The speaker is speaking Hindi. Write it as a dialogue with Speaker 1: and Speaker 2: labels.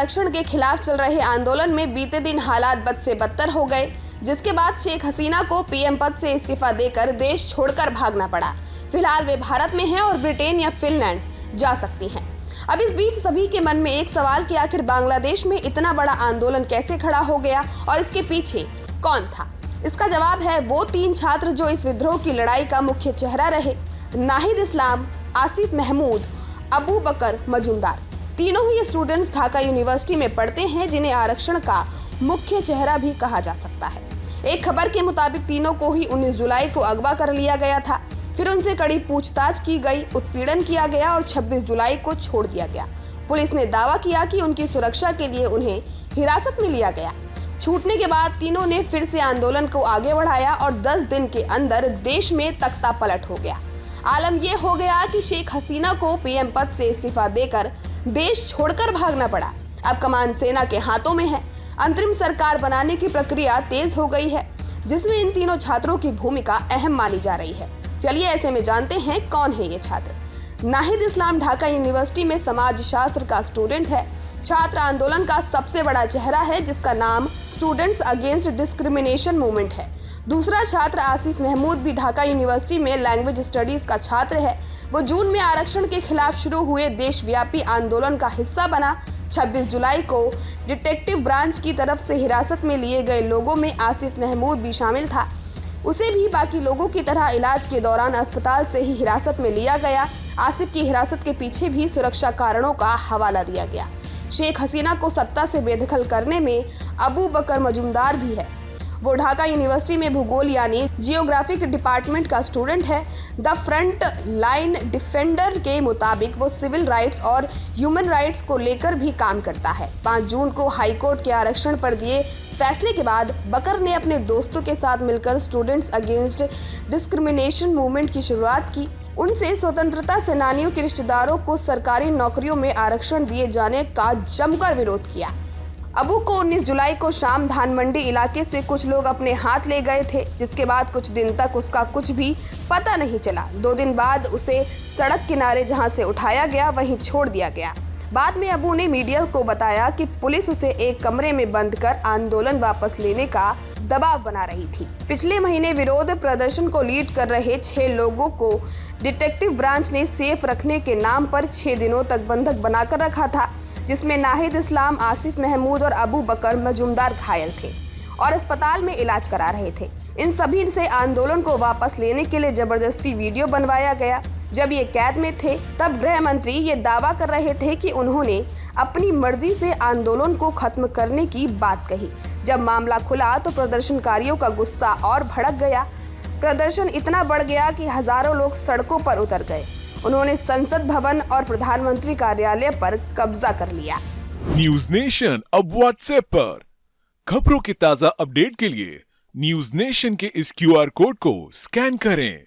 Speaker 1: आरक्षण के खिलाफ चल रहे आंदोलन में बीते दिन हालात बद से बदतर हो गए, जिसके बाद शेख हसीना को पीएम पद से इस्तीफा देकर देश छोड़कर भागना पड़ा। फिलहाल वे भारत में हैं और ब्रिटेन या फिनलैंड जा सकती हैं। अब इस बीच सभी के मन में एक सवाल कि आखिर बांग्लादेश में इतना बड़ा आंदोलन कैसे खड़ा हो गया और इसके पीछे कौन था। इसका जवाब है वो 3 छात्र जो इस विद्रोह की लड़ाई का मुख्य चेहरा रहे, नाहिद इस्लाम, आसिफ महमूद, अबू बकर मजूमदार। तीनों ही स्टूडेंट्स ढाका यूनिवर्सिटी में पढ़ते हैं, जिन्हें आरक्षण का मुख्य चेहरा भी कहा जा सकता है। एक खबर के मुताबिक तीनों को ही 19 जुलाई को अगवा कर लिया गया था, फिर उनसे कड़ी पूछताछ की गई, उत्पीड़न किया गया और 26 जुलाई को छोड़ दिया गया। पुलिस ने दावा किया कि उनकी सुरक्षा के लिए उन्हें हिरासत में लिया गया। छूटने के बाद तीनों ने फिर से आंदोलन को आगे बढ़ाया और 10 दिन के अंदर देश में तख्ता पलट हो गया। आलम यह हो गया कि शेख हसीना को पीएम पद से इस्तीफा देकर देश छोड़कर भागना पड़ा। अब कमान सेना के हाथों में है। अंतरिम सरकार बनाने की प्रक्रिया तेज हो गई है, जिसमें इन तीनों छात्रों की भूमिका अहम मानी जा रही है। चलिए ऐसे में जानते हैं कौन है ये छात्र। नाहिद इस्लाम ढाका यूनिवर्सिटी में समाज शास्त्र का स्टूडेंट है। छात्र आंदोलन का सबसे बड़ा चेहरा है, जिसका नाम स्टूडेंट्स अगेंस्ट डिस्क्रिमिनेशन मूवमेंट है। दूसरा छात्र आसिफ महमूद भी ढाका यूनिवर्सिटी में लैंग्वेज स्टडीज का छात्र है। वो जून में आरक्षण के खिलाफ शुरू हुए देशव्यापी आंदोलन का हिस्सा बना। 26 जुलाई को डिटेक्टिव ब्रांच की तरफ से हिरासत में लिए गए लोगों में आसिफ महमूद भी शामिल था। उसे भी बाकी लोगों की तरह इलाज के दौरान अस्पताल से ही हिरासत में लिया गया। आसिफ की हिरासत के पीछे भी सुरक्षा कारणों का हवाला दिया गया। शेख हसीना को सत्ता से बेदखल करने में अबू बकर मजूमदार भी है। वो ढाका यूनिवर्सिटी में भूगोल यानी जियोग्राफिक डिपार्टमेंट का स्टूडेंट है। द फ्रंट लाइन डिफेंडर के मुताबिक वो सिविल राइट्स और ह्यूमन राइट्स को लेकर भी काम करता है। 5 जून को हाई कोर्ट के आरक्षण पर दिए फैसले के बाद बकर ने अपने दोस्तों के साथ मिलकर स्टूडेंट्स अगेंस्ट डिस्क्रिमिनेशन मूवमेंट की शुरुआत की। उनसे स्वतंत्रता सेनानियों के रिश्तेदारों को सरकारी नौकरियों में आरक्षण दिए जाने का जमकर विरोध किया। अबू को 19 जुलाई को शाम धान मंडी इलाके से कुछ लोग अपने हाथ ले गए थे, जिसके बाद कुछ दिन तक उसका कुछ भी पता नहीं चला। 2 दिन बाद उसे सड़क किनारे जहां से उठाया गया वहीं छोड़ दिया गया। बाद में अबू ने मीडिया को बताया कि पुलिस उसे एक कमरे में बंद कर आंदोलन वापस लेने का दबाव बना रही थी। पिछले महीने विरोध प्रदर्शन को लीड कर रहे 6 लोगों को डिटेक्टिव ब्रांच ने सेफ रखने के नाम पर 6 दिनों तक बंधक बनाकर रखा था, जिसमें नाहिद इस्लाम, आसिफ महमूद और अबू बकर मजूमदार घायल थे और अस्पताल में इलाज करा रहे थे। इन सभी से आंदोलन को वापस लेने के लिए जबरदस्ती वीडियो बनवाया गया। जब ये कैद में थे तब गृह मंत्री ये दावा कर रहे थे कि उन्होंने अपनी मर्जी से आंदोलन को खत्म करने की बात कही। जब मामला खुला तो प्रदर्शनकारियों का गुस्सा और भड़क गया। प्रदर्शन इतना बढ़ गया कि हजारों लोग सड़कों पर उतर गए। उन्होंने संसद भवन और प्रधानमंत्री कार्यालय पर कब्जा कर लिया।
Speaker 2: न्यूज नेशन अब व्हाट्सएप पर खबरों की ताजा अपडेट के लिए न्यूज नेशन के इस QR कोड को स्कैन करें।